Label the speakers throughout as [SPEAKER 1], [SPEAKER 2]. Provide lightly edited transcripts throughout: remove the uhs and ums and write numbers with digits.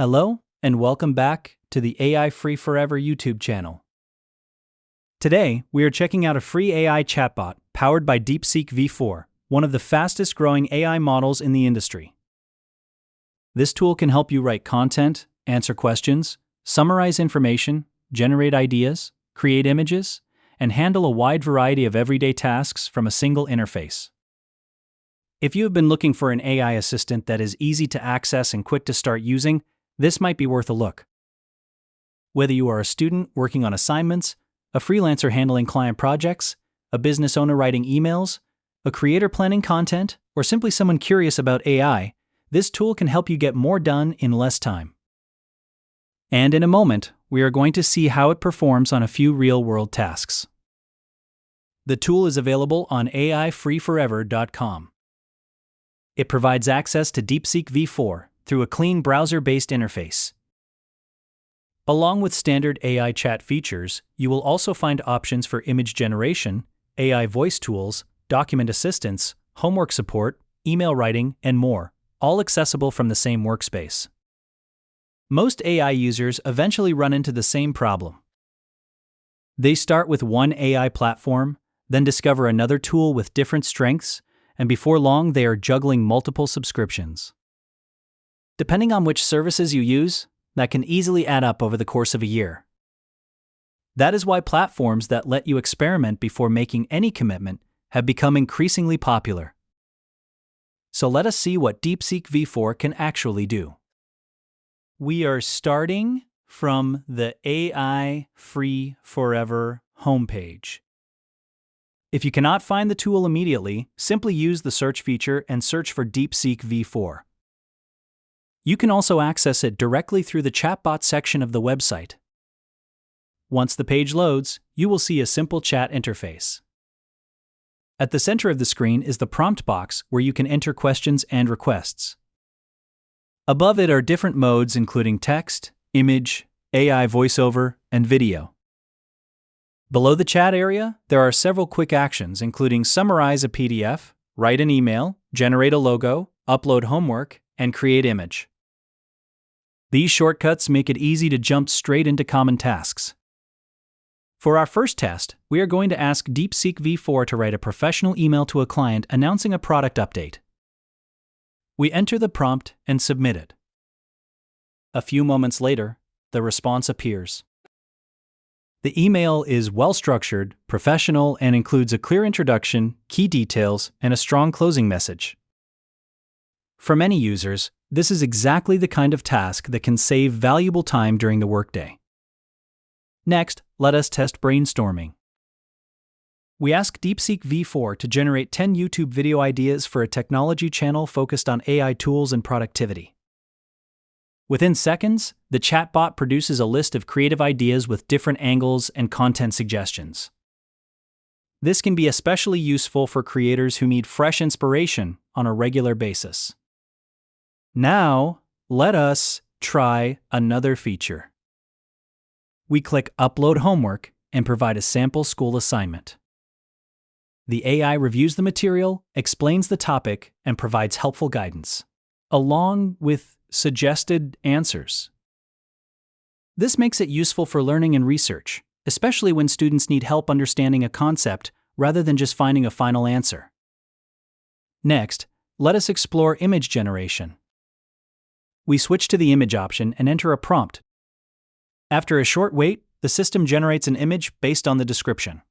[SPEAKER 1] Hello, and welcome back to the AI Free Forever YouTube channel. Today, we are checking out a free AI chatbot powered by DeepSeek V4, one of the fastest growing AI models in the industry. This tool can help you write content, answer questions, summarize information, generate ideas, create images, and handle a wide variety of everyday tasks from a single interface. If you have been looking for an AI assistant that is easy to access and quick to start using, this might be worth a look. Whether you are a student working on assignments, a freelancer handling client projects, a business owner writing emails, a creator planning content, or simply someone curious about AI, this tool can help you get more done in less time. And in a moment, we are going to see how it performs on a few real-world tasks. The tool is available on AIFreeForever.com. It provides access to DeepSeek V4 through a clean browser-based interface. Along with standard AI chat features, you will also find options for image generation, AI voice tools, document assistance, homework support, email writing, and more, all accessible from the same workspace. Most AI users eventually run into the same problem. They start with one AI platform, then discover another tool with different strengths, and before long they are juggling multiple subscriptions. Depending on which services you use, that can easily add up over the course of a year. That is why platforms that let you experiment before making any commitment have become increasingly popular. So let us see what DeepSeek V4 can actually do. We are starting from the AI Free Forever homepage. If you cannot find the tool immediately, simply use the search feature and search for DeepSeek V4. You can also access it directly through the chatbot section of the website. Once the page loads, you will see a simple chat interface. At the center of the screen is the prompt box where you can enter questions and requests. Above it are different modes including text, image, AI voiceover, and video. Below the chat area, there are several quick actions including summarize a PDF, write an email, generate a logo, upload homework, and create image. These shortcuts make it easy to jump straight into common tasks. For our first test, we are going to ask DeepSeek V4 to write a professional email to a client announcing a product update. We enter the prompt and submit it. A few moments later, the response appears. The email is well-structured, professional, and includes a clear introduction, key details, and a strong closing message. For many users, this is exactly the kind of task that can save valuable time during the workday. Next, let us test brainstorming. We ask DeepSeek V4 to generate 10 YouTube video ideas for a technology channel focused on AI tools and productivity. Within seconds, the chatbot produces a list of creative ideas with different angles and content suggestions. This can be especially useful for creators who need fresh inspiration on a regular basis. Now, let us try another feature. We click Upload Homework and provide a sample school assignment. The AI reviews the material, explains the topic, and provides helpful guidance, along with suggested answers. This makes it useful for learning and research, especially when students need help understanding a concept rather than just finding a final answer. Next, let us explore image generation. We switch to the image option and enter a prompt. After a short wait, the system generates an image based on the description.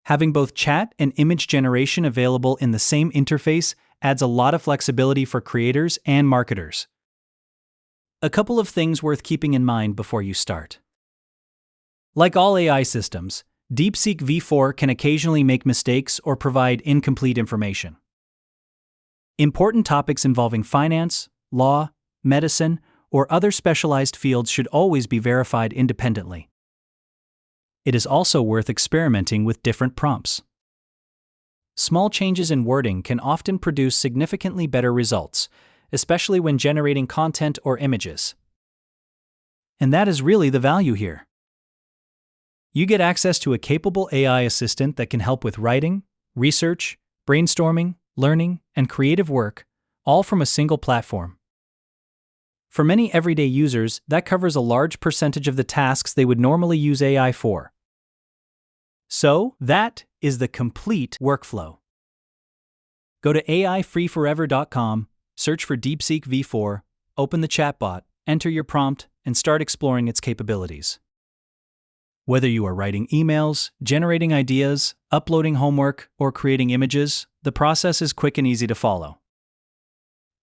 [SPEAKER 1] Having both chat and image generation available in the same interface adds a lot of flexibility for creators and marketers. A couple of things worth keeping in mind before you start. Like all AI systems, DeepSeek V4 can occasionally make mistakes or provide incomplete information. Important topics involving finance, law, medicine, or other specialized fields should always be verified independently. It is also worth experimenting with different prompts. Small changes in wording can often produce significantly better results, especially when generating content or images. And that is really the value here. You get access to a capable AI assistant that can help with writing, research, brainstorming, learning, and creative work, all from a single platform. For many everyday users, that covers a large percentage of the tasks they would normally use AI for. So, that is the complete workflow. Go to AIFreeForever.com, search for DeepSeek V4, open the chatbot, enter your prompt, and start exploring its capabilities. Whether you are writing emails, generating ideas, uploading homework, or creating images, the process is quick and easy to follow.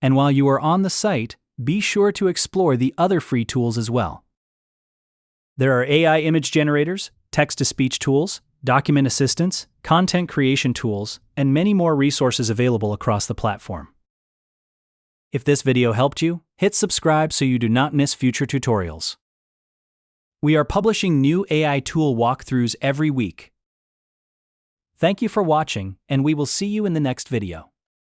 [SPEAKER 1] And while you are on the site, be sure to explore the other free tools as well. There are AI image generators, text-to-speech tools, document assistants, content creation tools, and many more resources available across the platform. If this video helped you, hit subscribe so you do not miss future tutorials. We are publishing new AI tool walkthroughs every week. Thank you for watching, and we will see you in the next video.